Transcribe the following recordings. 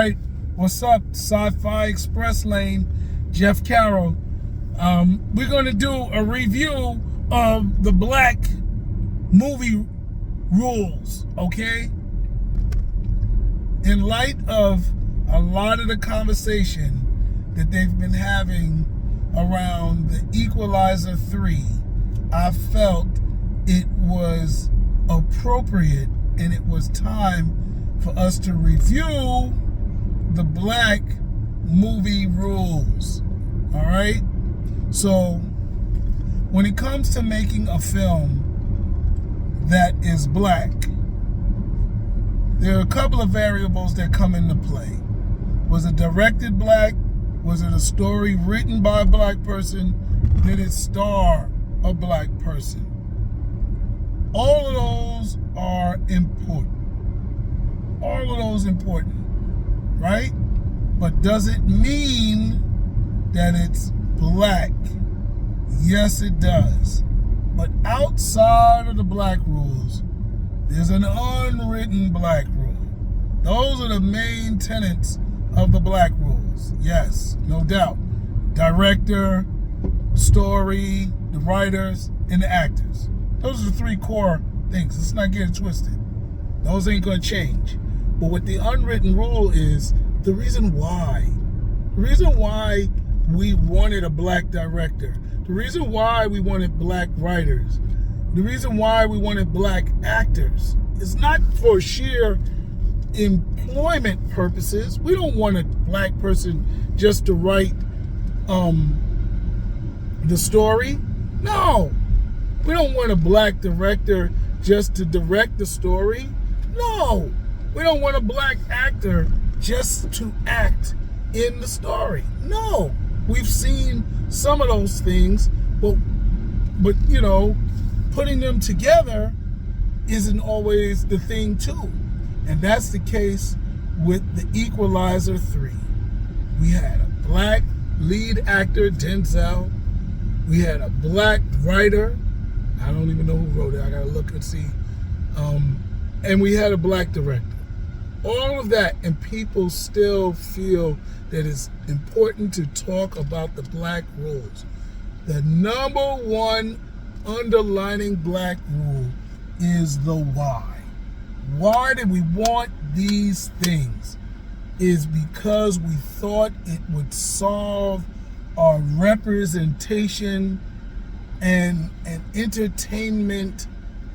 right, what's up, Sci-Fi Express Lane, Jeff Carroll. We're going to do a review of the black movie rules, okay? In light of a lot of the conversation that they've been having around the Equalizer 3, I felt it was appropriate and it was time for us to review the black movie rules. All right? So when it comes to making a film that is black, there are a couple of variables that come into play. Was it directed black? Was it a story written by a black person? Did it star a black person? All of those are important. All of those important, right? But does it mean that it's black? Yes, it does. But outside of the black rules, there's an unwritten black rule. Those are the main tenets of the black rules. Yes, no doubt. Director, story, the writers, and the actors. Those are the three core things. Let's not get it twisted. Those ain't going to change. But what the unwritten rule is, the reason why we wanted a black director, the reason why we wanted black writers, the reason why we wanted black actors is not for sheer employment purposes. We don't want a black person just to write the story. No. We don't want a black director just to direct the story. No. We don't want a black actor just to act in the story. No. We've seen some of those things, but you know, putting them together isn't always the thing too. And that's the case with the Equalizer 3. We had a black lead actor, Denzel. We had a black writer. I don't even know who wrote it. I gotta look and see. And we had a black director. All of that, and people still feel that it's important to talk about the black rules. The number one underlining black rule is the why. Why did we want these things? Is because we thought it would solve our representation and entertainment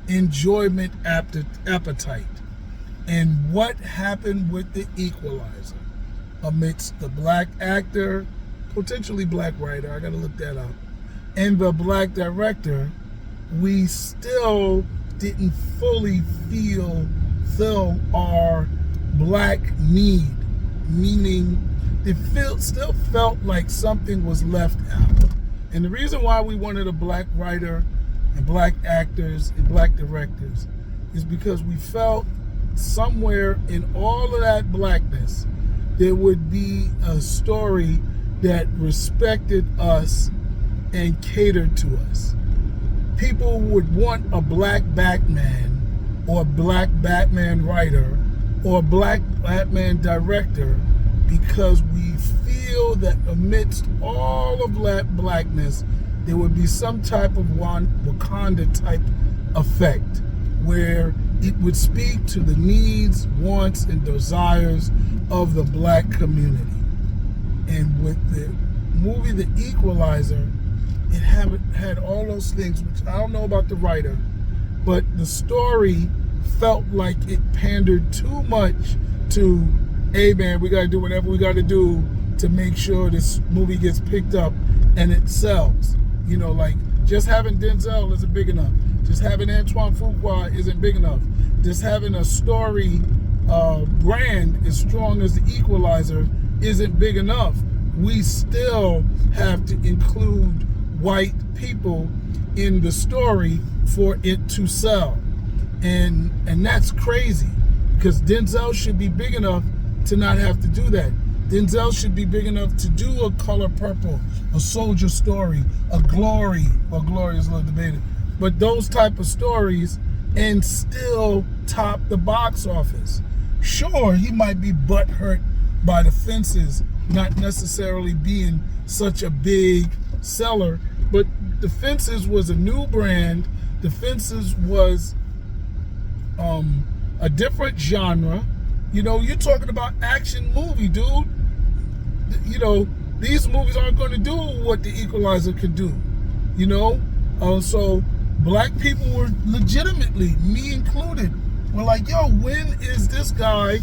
enjoyment appetite. And what happened with the Equalizer? Amidst the black actor, potentially black writer, I gotta look that up, and the black director, we still didn't fully fill our black need, meaning it still felt like something was left out. And the reason why we wanted a black writer and black actors and black directors is because we felt somewhere in all of that blackness, there would be a story that respected us and catered to us. People would want a black Batman or a black Batman writer or a black Batman director because we feel that amidst all of that blackness, there would be some type of Wakanda type effect where it would speak to the needs, wants, and desires of the black community. And with the movie The Equalizer, it had all those things, which I don't know about the writer, but the story felt like it pandered too much to, hey man, we gotta do whatever we gotta do to make sure this movie gets picked up and it sells. You know, like just having Denzel isn't big enough. Just having Antoine Fuqua isn't big enough. Just having a story brand as strong as The Equalizer isn't big enough. We still have to include white people in the story for it to sell. And that's crazy because Denzel should be big enough to not have to do that. Denzel should be big enough to do a Color Purple, a Soldier Story, a Glory. Well, Glory is a little debated. But those type of stories and still top the box office. Sure, he might be butthurt by the Fences not necessarily being such a big seller, but the Fences was a new brand. The Fences was a different genre. You know, you're talking about action movie, dude. You know, these movies aren't going to do what The Equalizer can do. You know, so black people were legitimately, me included, were like, yo, when is this guy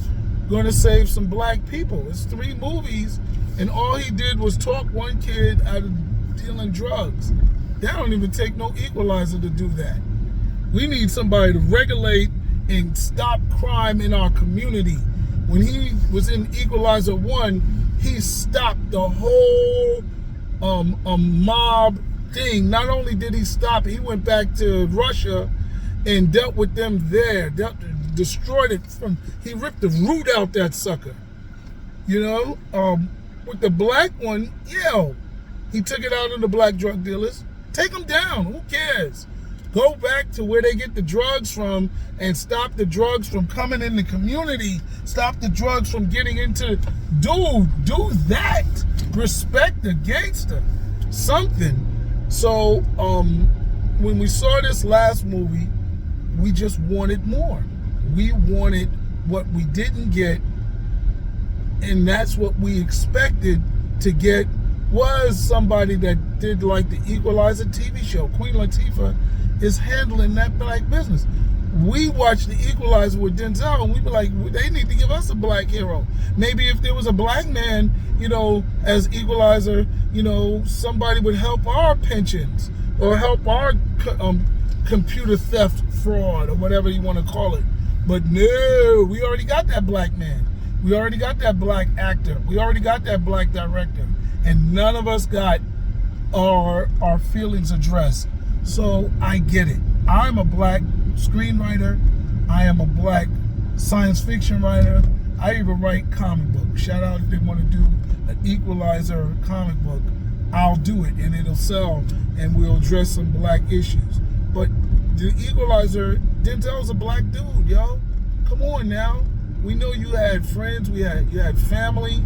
going to save some black people? It's 3 movies, and all he did was talk one kid out of dealing drugs. That don't even take no Equalizer to do that. We need somebody to regulate and stop crime in our community. When he was in Equalizer 1, he stopped the whole mob thing. Not only did he stop, he went back to Russia and dealt with them there. Destroyed it he ripped the root out that sucker. You know, with the black one, he took it out on the black drug dealers. Take them down. Who cares? Go back to where they get the drugs from and stop the drugs from coming in the community. Stop the drugs from getting into. Do that. Respect the gangster. Something. So when we saw this last movie, we just wanted more. We wanted what we didn't get, and that's what we expected to get, was somebody that did like the Equalizer TV show. Queen Latifah is handling that black business. We watched the Equalizer with Denzel, and we were like, they need to give us a black hero. Maybe if there was a black man, you know, as Equalizer, you know, somebody would help our pensions or help our computer theft fraud or whatever you want to call it. But no, we already got that black man. We already got that black actor. We already got that black director. And none of us got our feelings addressed. So I get it. I'm a black screenwriter. I am a black science fiction writer. I even write comic books. Shout out if they want to do an Equalizer comic book. I'll do it, and it'll sell, and we'll address some black issues. But the Equalizer, Denzel's a black dude, yo. Come on now. We know you had friends. You had family.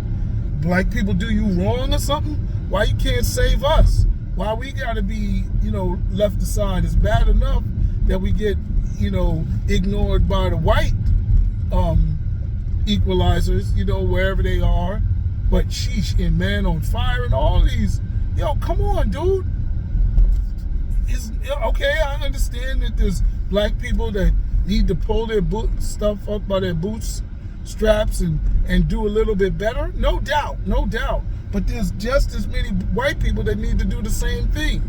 Black people do you wrong or something? Why you can't save us? Why we gotta be, you know, left aside? It's bad enough that we get, you know, ignored by the white equalizers, you know, wherever they are. But sheesh, and Man on Fire and all these, yo, come on, dude. Okay, I understand that there's black people that need to pull their stuff up by their boots straps and do a little bit better. No doubt. But there's just as many white people that need to do the same thing.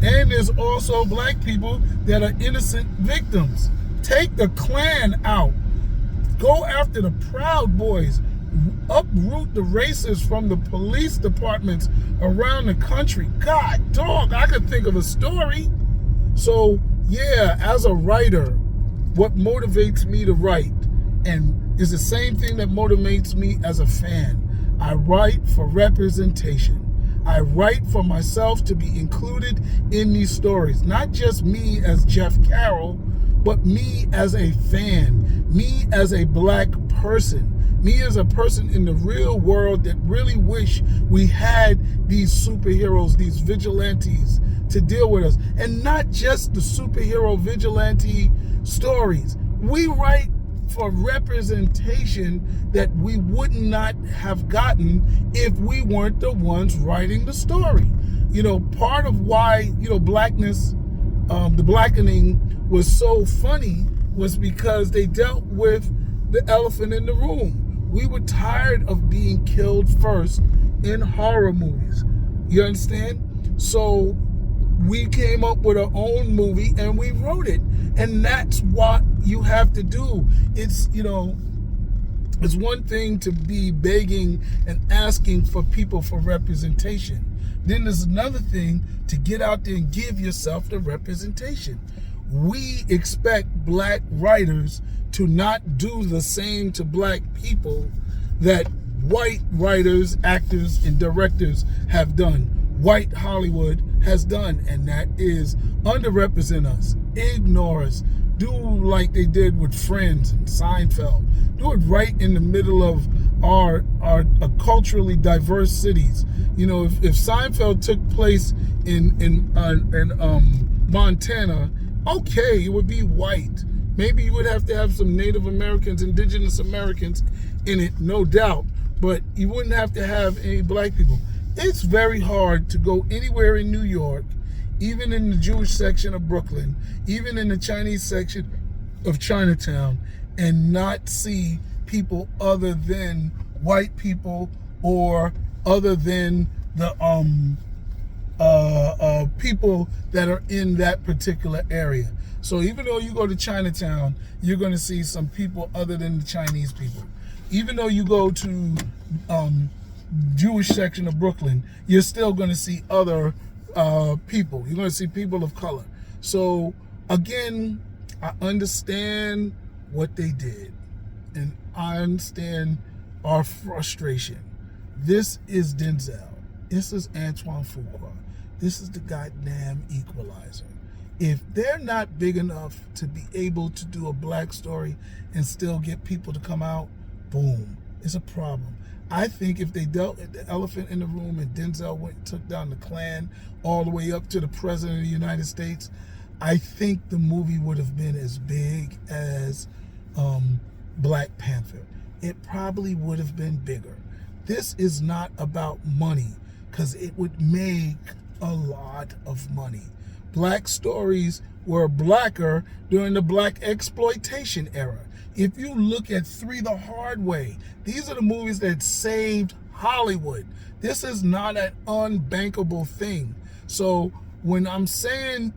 And there's also black people that are innocent victims. Take the Klan out. Go after the Proud Boys. Uproot the racists from the police departments around the country. God, dog, I could think of a story. So, yeah, as a writer, what motivates me to write, and is the same thing that motivates me as a fan. I write for representation. I write for myself to be included in these stories. Not just me as Jeff Carroll, but me as a fan, me as a black person, me as a person in the real world that really wish we had these superheroes, these vigilantes to deal with us. And not just the superhero vigilante stories. We write for representation that we would not have gotten if we weren't the ones writing the story. You know, part of why, you know, blackness, the blackening was so funny was because they dealt with the elephant in the room. We were tired of being killed first in horror movies. You understand? So we came up with our own movie and we wrote it. And that's what you have to do. It's, you know, it's one thing to be begging and asking for people for representation. Then there's another thing to get out there and give yourself the representation. We expect black writers to not do the same to black people that white writers, actors, and directors have done. White Hollywood has done, and that is underrepresent us, ignore us, do like they did with Friends and Seinfeld. Do it right in the middle of are culturally diverse cities. You know, if Seinfeld took place in Montana, okay, it would be white. Maybe you would have to have some Native Americans, Indigenous Americans in it, no doubt. But you wouldn't have to have any black people. It's very hard to go anywhere in New York, even in the Jewish section of Brooklyn, even in the Chinese section of Chinatown, and not see people other than white people or other than the people that are in that particular area. So even though you go to Chinatown, you're going to see some people other than the Chinese people. Even though you go to Jewish section of Brooklyn, you're still going to see other people. You're going to see people of color. So again, I understand what they did, and I understand our frustration. This is Denzel. This is Antoine Fuqua. This is the goddamn Equalizer. If they're not big enough to be able to do a black story and still get people to come out, boom, it's a problem. I think if they dealt with the elephant in the room and Denzel went and took down the Klan all the way up to the President of the United States, I think the movie would have been as big as Black Panther. It probably would have been bigger. This is not about money, because it would make a lot of money. Black stories were blacker during the black exploitation era. If you look at Three the Hard Way, these are the movies that saved Hollywood. This is not an unbankable thing. So when I'm suggesting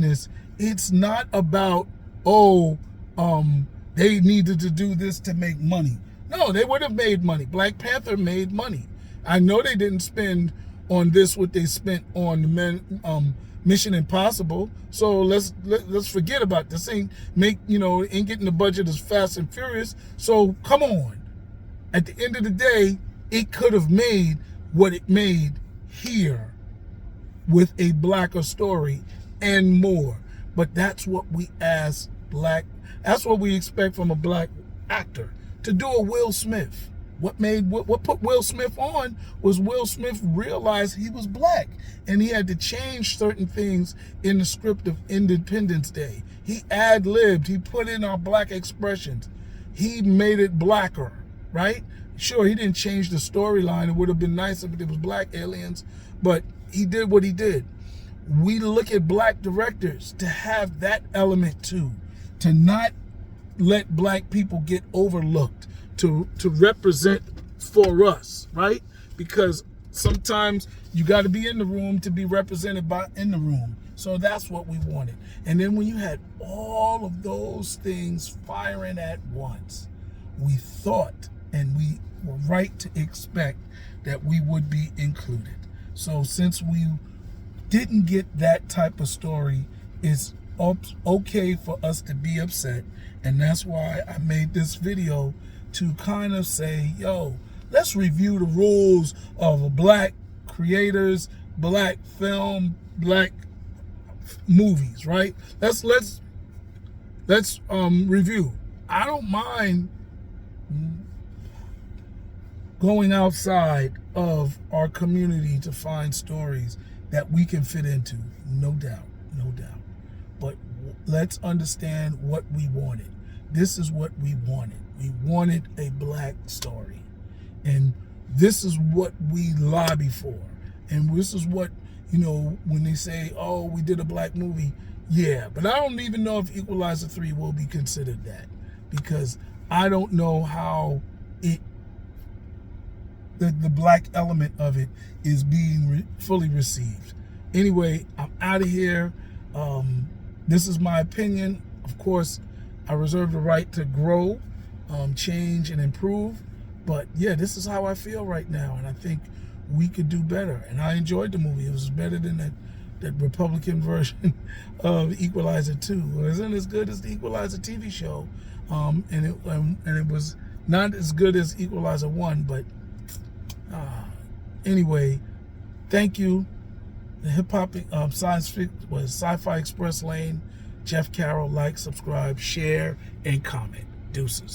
this, it's not about, they needed to do this to make money. No, they would have made money. Black Panther made money. I know they didn't spend on this what they spent on Mission Impossible. So let's forget about this. Ain't getting the budget as Fast and Furious. So come on. At the end of the day, it could have made what it made here with a blacker story and more. But that's what we that's what we expect from a black actor. To do a Will Smith. What put Will Smith on was Will Smith realized he was black, and he had to change certain things in the script of Independence Day. He ad-libbed, he put in our black expressions. He made it blacker, right? Sure, he didn't change the storyline. It would have been nice if it was black aliens, but he did what he did. We look at black directors to have that element too, to not let black people get overlooked, to represent for us, right? Because sometimes you got to be in the room to be represented in the room. So that's what we wanted. And then when you had all of those things firing at once, we thought, and we were right to expect, that we would be included. So since we didn't get that type of story, it's okay for us to be upset. And that's why I made this video, to kind of say, let's review the rules of black creators, black film, black movies, right? Let's review. I don't mind going outside of our community to find stories that we can fit into, no doubt. But let's understand what we wanted. This is what we wanted. We wanted a black story. And this is what we lobby for. And this is what, when they say, we did a black movie. Yeah, but I don't even know if Equalizer 3 will be considered that. Because I don't know how the black element of it is being fully received. Anyway, I'm out of here. This is my opinion. Of course, I reserve the right to grow, change, and improve. But yeah, this is how I feel right now, and I think we could do better. And I enjoyed the movie. It was better than that Republican version of Equalizer 2. It wasn't as good as the Equalizer TV show, and it was not as good as Equalizer 1. But anyway, thank you. The Hip Hop Science Fiction was Sci-Fi Express Lane. Jeff Carroll. Like, subscribe, share, and comment. Deuces.